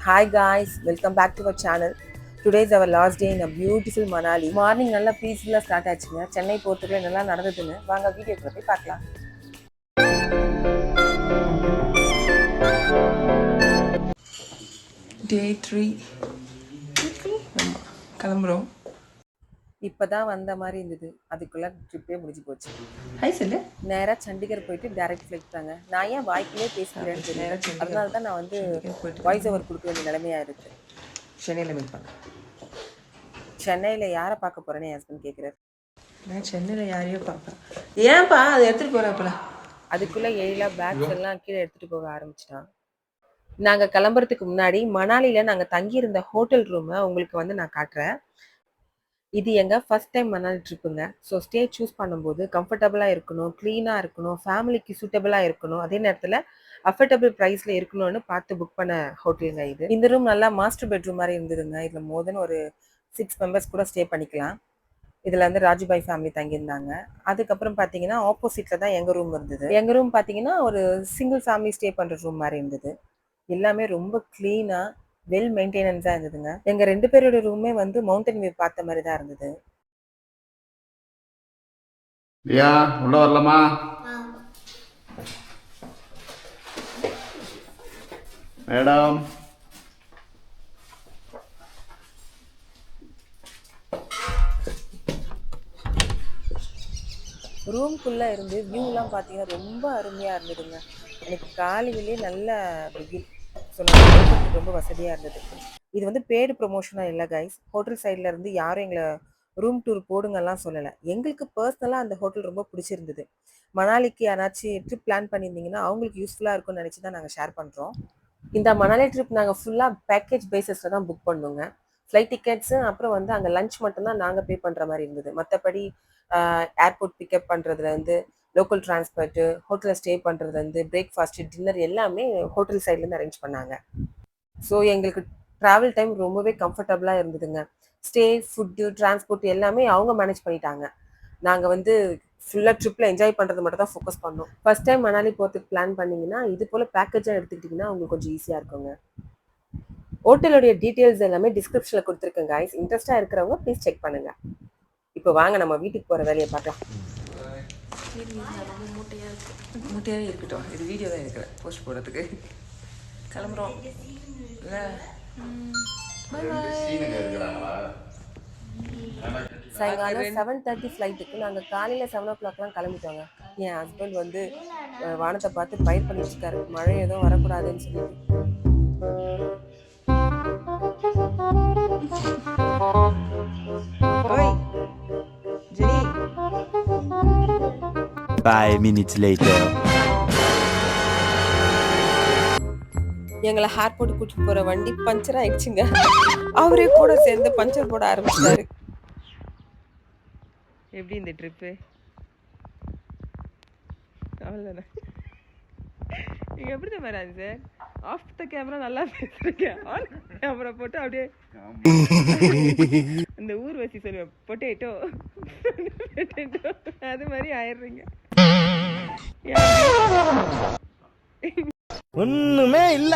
Hi guys, welcome back to our channel. Today is our last day in a beautiful Manali. Morning நல்லா பீஸ்ஃபுல்லா start ஆச்சுங்க. சென்னை போறதுக்குள்ள நல்லா நடந்ததுன்னு வாங்க வீடியோக்குள்ள போய் பார்க்கலாம். Day 3 கிளம்புறோம். இப்பதான் வந்த மாதிரி இருந்தது. அதுக்குள்ள ட்ரிப்பே முடிஞ்சு போச்சு. ஹாய் சொல்லு. நேரா சண்டிகர் போயிட்டு டைரக்ட் ஃபிளைட் தாங்க. நான் ஏன் வாய்க்கிலே பேசுகிறேன்னு தெரியல. அதனால தான் நான் வந்து வாய்ஸ் ஓவர் கொடுக்க வேண்டிய நிலைமையா இருக்கு. சென்னையில் மீட் பண்ண. சென்னையில் யாரை பார்க்க போறேன்னு என் ஹஸ்பண்ட் கேட்குறாரு. நான் சென்னையில் யாரையோ பார்ப்பேன். ஏன்பா அதை எடுத்துகிட்டு போகிறப்பல அதுக்குள்ளே எழிலா பேக்ஸ் எல்லாம் கீழே எடுத்துகிட்டு போக ஆரம்பிச்சிட்டான். நாங்கள் கிளம்புறதுக்கு முன்னாடி மணாலியில் நாங்கள் தங்கியிருந்த ஹோட்டல் ரூமை உங்களுக்கு வந்து நான் காட்டுறேன். இது எங்கள் ஃபஸ்ட் டைம் மணாலி ட்ரிப்புங்க. ஸோ ஸ்டே சூஸ் பண்ணும்போது கம்ஃபர்டபுளாக இருக்கணும், க்ளீனாக இருக்கணும், ஃபேமிலிக்கு சூட்டபுளாக இருக்கணும், அதே நேரத்தில் அஃபோர்டபுள் ப்ரைஸில் இருக்கணும்னு பார்த்து புக் பண்ண ஹோட்டலுங்க இது. இந்த ரூம் நல்லா மாஸ்டர் பெட்ரூம் மாதிரி இருந்ததுங்க. இதில் மோர் தென் ஒரு 6 மெம்பர்ஸ் கூட ஸ்டே பண்ணிக்கலாம். இதில் வந்து ராஜுபாய் ஃபேமிலி தங்கியிருந்தாங்க. அதுக்கப்புறம் பார்த்தீங்கன்னா ஆப்போசிட்டில் தான் எங்கள் ரூம் இருந்தது. எங்கள் ரூம் பார்த்தீங்கன்னா ஒரு சிங்கிள் ஃபேமிலி ஸ்டே பண்ணுற ரூம் மாதிரி இருந்தது. எல்லாமே ரொம்ப க்ளீனாக வெல் மெயின்டெனன்ஸாக இருந்ததுங்க. எங்கள் 2 பேரோட ரூமே வந்து மவுண்டன் வியூ பார்த்த மாதிரி தான் இருந்தது. உள்ள வரலாமா? மேடம் ரூம்குள்ளே இருந்து வியூலாம் பார்த்தீங்கன்னா ரொம்ப அருமையாக இருந்ததுங்க. எனக்கு காலையிலேயே நல்ல வெயில், ஸோ நான் ரொம்ப வசதியாக இருந்தது. இது வந்து பேடு ப்ரொமோஷனாக இல்லை கைஸ். ஹோட்டல் சைடில் இருந்து யாரும் எங்களை ரூம் டூர் போடுங்கலாம் சொல்லலை. எங்களுக்கு பர்சனலாக அந்த ஹோட்டல் ரொம்ப பிடிச்சிருந்தது. மணாலிக்கு யாராச்சும் ட்ரிப் பிளான் பண்ணியிருந்தீங்கன்னா அவங்களுக்கு யூஸ்ஃபுல்லாக இருக்கும்னு நினச்சி தான் நாங்கள் ஷேர் பண்ணுறோம். இந்த மணாலி ட்ரிப் நாங்கள் ஃபுல்லாக பேக்கேஜ் பேசிஸில் தான் புக் பண்ணுவோங்க. ஃப்ளைட் டிக்கெட்ஸு அப்புறம் வந்து அங்கே லஞ்ச் மட்டும்தான் நாங்கள் பே பண்ணுற மாதிரி இருந்தது. மற்றபடி ஏர்போர்ட் பிக்கப் பண்ணுறதுலேருந்து லோக்கல் டிரான்ஸ்போர்ட்டு, ஹோட்டலில் ஸ்டே பண்ணுறதுலேருந்து பிரேக்ஃபாஸ்ட்டு, டின்னர் எல்லாமே ஹோட்டல் சைட்லேருந்து அரேஞ்ச் பண்ணாங்க. ஸோ எங்களுக்கு ட்ராவல் டைம் ரொம்பவே கம்ஃபர்டபுளாக இருந்ததுங்க. ஸ்டே, ஃபுட்டு, டிரான்ஸ்போர்ட் எல்லாமே அவங்க மேனேஜ் பண்ணிட்டாங்க. நாங்கள் வந்து ஃபுல்லாக ட்ரிப்பில் என்ஜாய் பண்ணுறது மட்டும் தான் ஃபோக்கஸ் பண்ணோம். ஃபர்ஸ்ட் டைம் மணாலி போகிறதுக்கு பிளான் பண்ணிங்கன்னா இது போல் பேக்கேஜாக எடுத்துக்கிட்டிங்கன்னா உங்களுக்கு கொஞ்சம் ஈஸியாக இருக்குங்க. ஹோட்டலுடைய டீட்டெயில்ஸ் எல்லாமே டிஸ்கிரிப்ஷனில் கொடுத்துருக்கேன் கைஸ். இன்ட்ரெஸ்ட்டாக இருக்கிறவங்க ப்ளீஸ் செக் பண்ணுங்கள். இப்போ வாங்க நம்ம வீட்டுக்கு போகிற வேலையை பார்க்கலாம். மூட்டையாகவே இருக்கட்டும், இது வீடியோ தான் இருக்கிறேன் போஸ்ட் போடுறதுக்கு. கிளம்புறோம் இல்லை சாயங்காலம் 7:30 ஃப்ளைட்டுக்கு நாங்கள் காலையில் 7 o'clockலாம் கிளம்பிட்டோங்க. என் ஹஸ்பண்ட் வந்து வானத்தை பார்த்து பயிர் பண்ணிட்டு இருக்காரு, மழை எதுவும் வரக்கூடாதுன்னு சொல்லிட்டு. ஓய் ஜெனி. 5 minutes later. எங்களை ஏர்போர்ட் கூட்டிட்டு போற வண்டி பஞ்சர் ஆயிடுச்சுங்க. அவரே கூட சேர்ந்து பஞ்சர் போட ஆரம்பிச்சாரு. எப்படி இந்த ட்ரிப்பு? அவ்வளோதானே. நீங்க எப்படி தான் வராது சார்? ஆஃப் த கேமரா நல்லா பேசுறீங்க, ஆன் கேமரா போட்டு அப்படியே அந்த ஊர்வசி சொல்லுவேன் பொட்டேட்டோ பொட்டேட்டோ அது மாதிரி ஆயிடுறீங்க. ஒண்ணுமே இல்ல.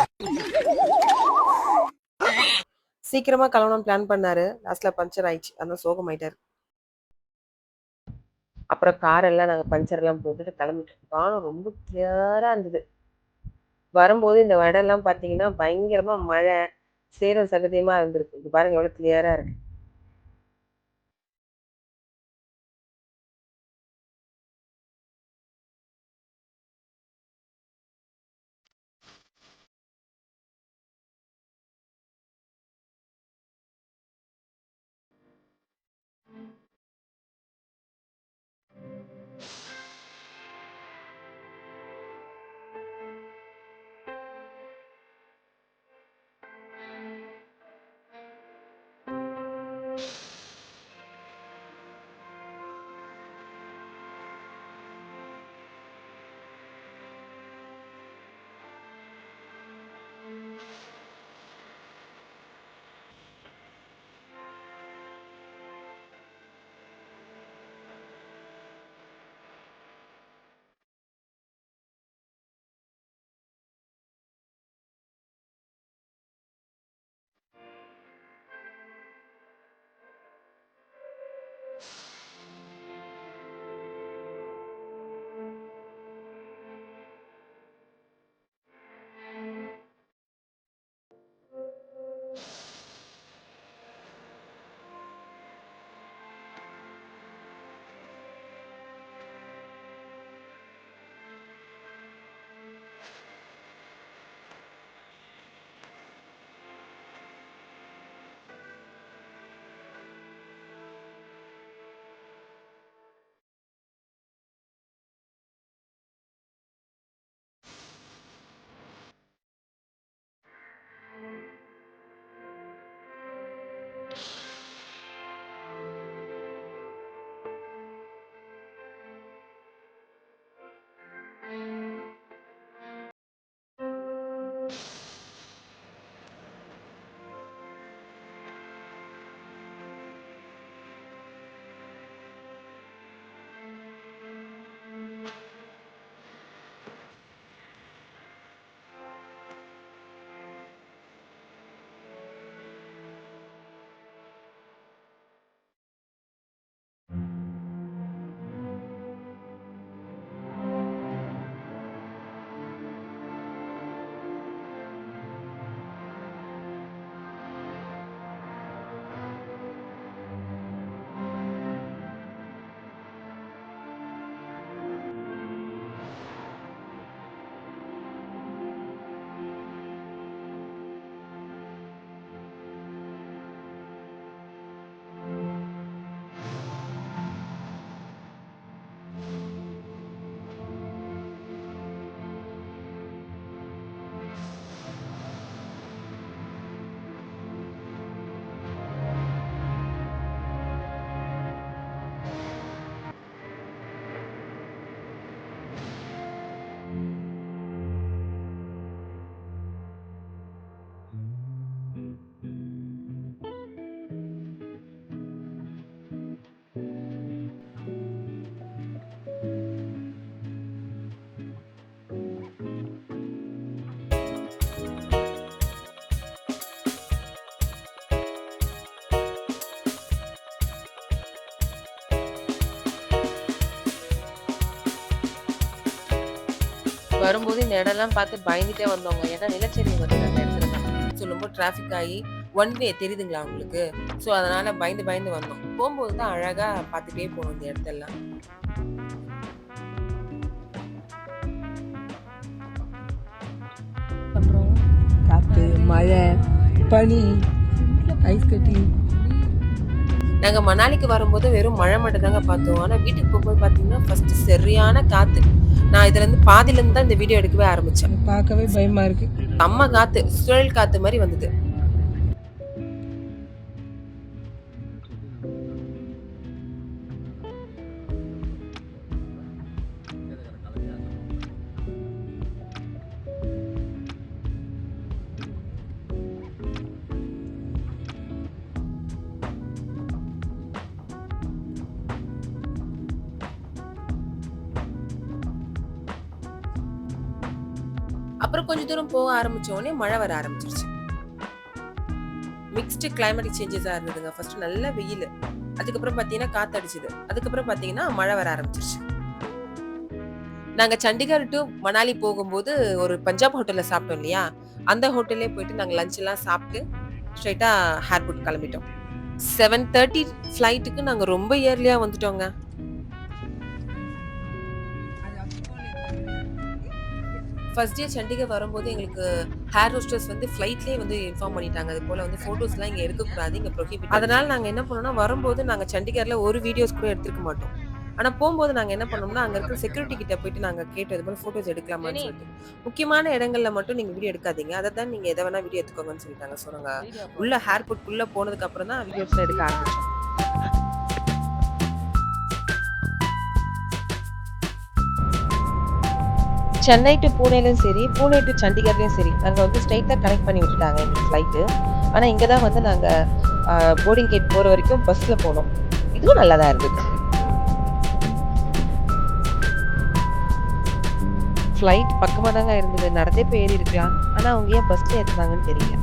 சீக்கிரமா கிளம்பணும் பிளான் பண்ணாரு, லாஸ்ட்ல பஞ்சர் ஆயிடுச்சு, அதான் சோகமாயிட்டாரு. அப்புறம் கார் எல்லாம் நாங்கள் பஞ்சர் எல்லாம் போட்டுட்டு கிளம்பிட்டு. வானம் ரொம்ப கிளியரா இருந்தது. வரும்போது இந்த இடம்லாம் பார்த்தீங்கன்னா பயங்கரமா மழை, சேரும் சகதியமா இருந்திருக்கு. இது பாருங்க எவ்வளவு கிளியரா இருக்கு. வரும்போது இந்த இடம்லாம் பார்த்து பயந்துட்டே வந்தோங்க. ஏன்னா நிலச்சரிவு வருது அந்த இடத்துல தான். ஸோ ரொம்ப டிராஃபிக் ஆகி ஒன் வே தெரியுதுங்களா உங்களுக்கு? ஸோ அதனால பயந்து பயந்து வந்தோம். போம்போது தான் அழகா பார்த்துட்டே போனோம் இந்த இடத்தெல்லாம். பண்றோம். காத்து, மழை, பனி, ஐஸ் கட்டி. நாங்க மணாலிக்கு வரும்போது வெறும் மழை மட்டும் தாங்க பார்த்தோம். ஆனா வீட்டுக்கு போகும்போது பார்த்தீங்கன்னா, ஃபர்ஸ்ட் சரியான காத்து. நான் இதுலருந்து பாதியிலருந்து தான் இந்த வீடியோ எடுக்கவே ஆரம்பிச்சேன். பார்க்கவே பயமா இருக்கு. செம்ம காத்து, சுழல் காத்து மாரி வந்தது. அப்புறம் கொஞ்ச தூரம் போக ஆரம்பிச்ச உடனே மழை வர ஆரம்பிச்சிருச்சு. மிக்ஸ்டு கிளைமேட்டிக் சேஞ்சஸா இருந்ததுங்க. ஃபர்ஸ்ட் நல்ல வெயில். அதுக்கப்புறம் பார்த்தீங்கன்னா காத்தடிச்சது. அதுக்கப்புறம் பார்த்தீங்கன்னா மழை வர ஆரம்பிச்சிருச்சு. நாங்க சண்டிகர் டு மணாலி போகும்போது ஒரு பஞ்சாப் ஹோட்டல்ல சாப்பிட்டோம் இல்லையா? அந்த ஹோட்டல்லே போயிட்டு நாங்க லஞ்ச் எல்லாம் சாப்பிட்டு ஸ்ட்ரெயிட்டா ஏர்போர்ட் கிளம்பிட்டோம். 7:30 ஃப்ளைட்டுக்கு நாங்க ரொம்ப இயர்லியா வந்துட்டோங்க. ஃபர்ஸ்ட் டே சண்டிகர் வரும்போது எங்களுக்கு ஹேர் ஹோஸ்டர்ஸ் வந்து ஃப்ளைட்லயே வந்து இன்ஃபார்ம் பண்ணிட்டாங்க. அது போல வந்து ஃபோட்டோஸ்லாம் இங்க எடுக்கக்கூடாது. இங்க ப்ரோஹிபிட். அதனால நாங்க என்ன பண்ணோம்னா, வரும்போது நாங்க சண்டிகர்ல ஒரு வீடியோஸ் கூட எடுத்திருக்க மாட்டோம். ஆனா போம்போது நாங்க என்ன பண்ணோம்னா, அங்க இருக்கிற செக்யூரிட்டி கிட்ட போயிட்டு நாங்க கேட்டோம். இது போல ஃபோட்டோஸ் எடுக்கலாமான்னு சொல்லிட்டு. முக்கியமான இடங்கள்ல மட்டும் நீங்க வீடியோ எடுக்காதீங்க. அத தான் நீங்க எத வேணா வீடியோ எடுத்துக்கோங்கன்னு சொல்லிட்டாங்க. ஸோ நாங்க உள்ள ஏர்போர்ட்குள்ள போனதுக்கு அப்புறம் தான் வீடியோஸ்லாம் எடுக்க ஆரம்பிச்சோம். சென்னை டு பூனேலயும் சரி, பூனே டு சண்டிகர்லயும் சரி, நாங்க வந்து ஸ்ட்ரெயிட்டா கனெக்ட் பண்ணி விட்டுட்டாங்க எங்களுக்கு ஃப்ளைட்டு. ஆனா இங்க தான் வந்து நாங்க போர்டிங் கேட் போற வரைக்கும் பஸ்ல போனோம். இதுவும் நல்லா தான் இருந்தது. ஃப்ளைட் பக்கமா தாங்க இருந்தது. நடந்தே போய் ஏறி இருக்கலாம். ஆனா அவங்க ஏன் பஸ்ல ஏத்துனாங்கன்னு தெரியல.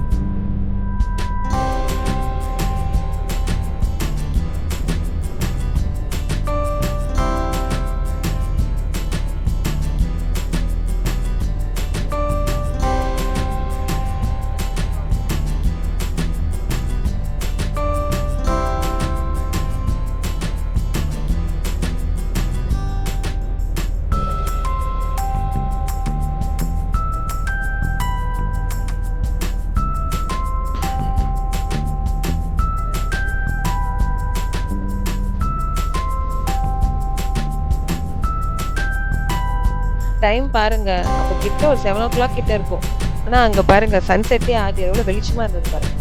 டைம் பாருங்க. அப்ப கிட்ட ஒரு 7:00 கிட்ட இருக்கும். ஆனா அங்க பாருங்க சன்செட்டே ஆகுது. எவ்வளவு வெளிச்சமா இருந்தது பாருங்க.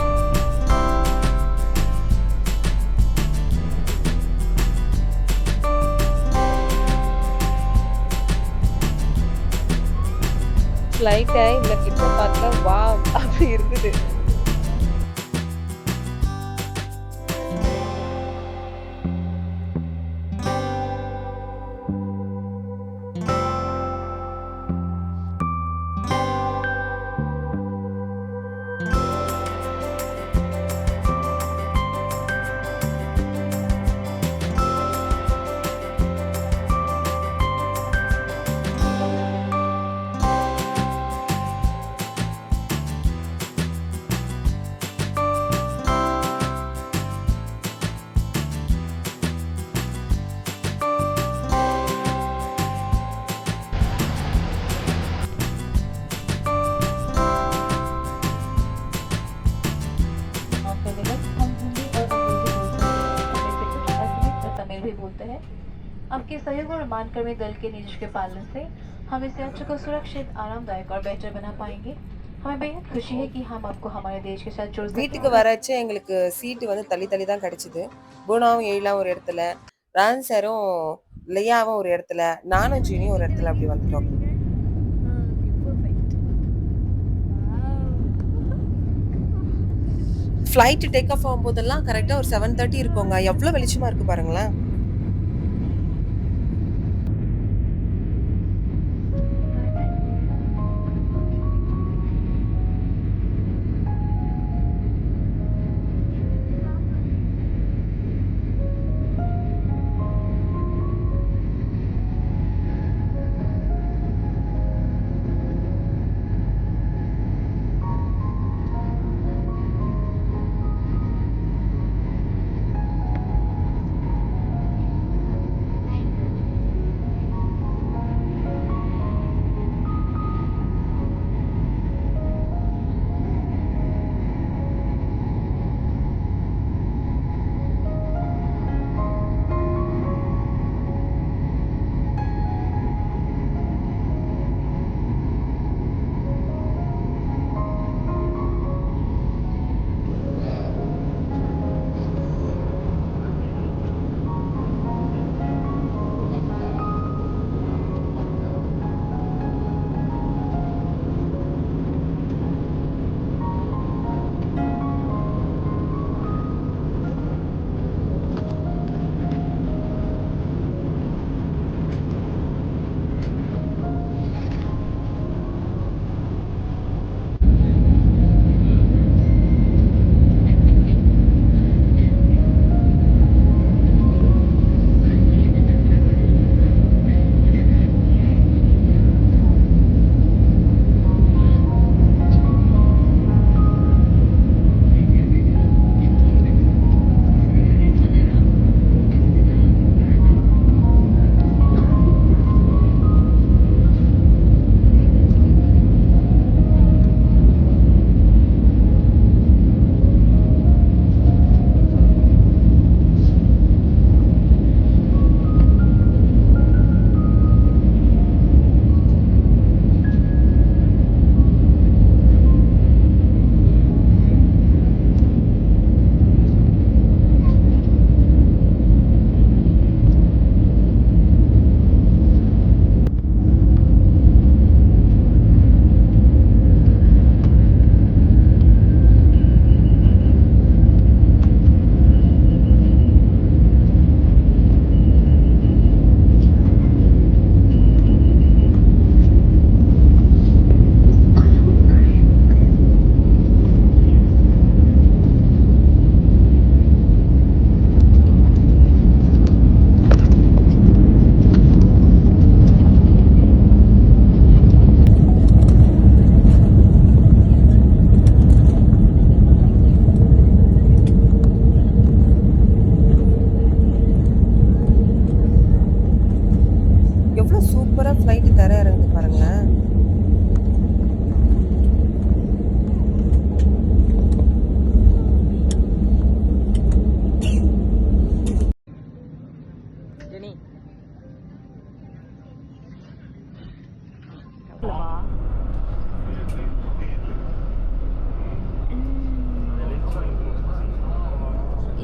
ஃப்ளைட்டை இவ்வளோ கிட்ட பார்த்தா வாவ் அப்படி இருந்தது. आपके सहयोग और मानकर्मी दल के निर्देश के पालन से हम इस यात्रा को सुरक्षित, आरामदायक और बेहतर बना पाएंगे। हमें बेहद खुशी है कि हम आपको हमारे देश के साथ जोड़ सकते வீட்டுக்கு வரச்சே எங்களுக்கு சீட்டு வந்து தள்ளி தள்ளி தான் கிடைச்சது. பூனாவும் எழிலாவும் ஒரு இடத்துல, ரான்சரும் லியாவும் ஒரு இடத்துல, நானும் ஜீனியும் ஒரு இடத்துல அப்படி வந்துட்டோம். ஃப்ளைட் டேக் ஆஃப் ஆகும்போதெல்லாம் கரெக்டா ஒரு 7:30 இருக்குங்க. எவ்வளவு வெளிச்சமா இருக்கு பாருங்களேன்.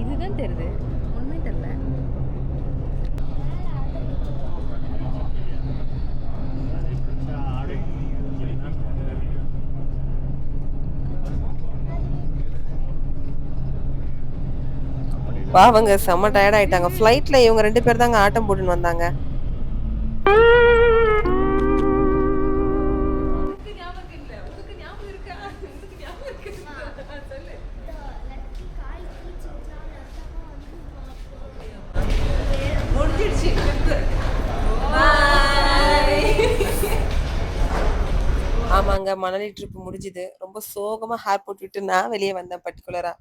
இதுதான் தெரியுது, ஒண்ணுமே தெரியல. அவங்க செம்ம டயர்ட் ஆயிட்டாங்க. ஃப்ளைட்ல இவங்க 2 பேர் தாங்க ஆட்டம் போட்டுன்னு வந்தாங்க. ஆமாங்க, மணலி ட்ரிப் முடிஞ்சுது. ரொம்ப சோகமா ஹேர் போட்டு விட்டு நான் வெளியே வந்தேன். பர்டிகுலரா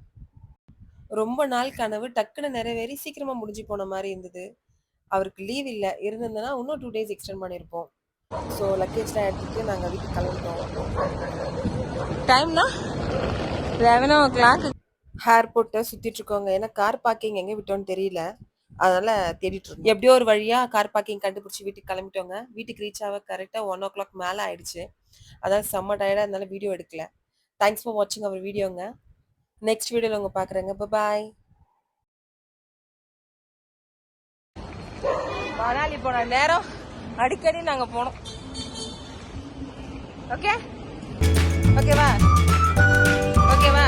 ரொம்ப நாள் கனவு டக்குன்னு நிறைவேறி சீக்கிரமா முடிஞ்சு போன மாதிரி இருந்தது. அவருக்கு லீவ் இல்லை, இருந்திருந்தனா இன்னும் 2 days எக்ஸ்டெண்ட் பண்ணியிருப்போம். ஸோ லக்கேஜ்லாம் எடுத்துட்டு நாங்கள் வீட்டுக்கு கிளம்பிட்டோம். டைம்னா 11 o'clock. ஹேர் போட்டு சுத்திட்டு இருக்கோங்க. ஏன்னா கார் பார்க்கிங் எங்கே விட்டோன்னு தெரியல, அதனால தேடிட்டு இருக்கோம். எப்படியோ ஒரு வழியா கார் பார்க்கிங் கண்டுபிடிச்சி வீட்டுக்கு கிளம்பிட்டோங்க. வீட்டுக்கு ரீச் ஆக கரெக்டாக 1 o'clock மேலே ஆயிடுச்சு. அதாவது செம்ம டயர்டாக இருந்தாலும் வீடியோ எடுக்கல. தேங்க்ஸ் ஃபார் வாட்சிங் அவர் வீடியோங்க. நெக்ஸ்ட் வீடியோவில் உங்க பார்க்குறேங்க. பாய். மணாலி போன நேரம் அடிக்கடி நாங்கள் போனோம். ஓகே ஓகேவா ஓகேவா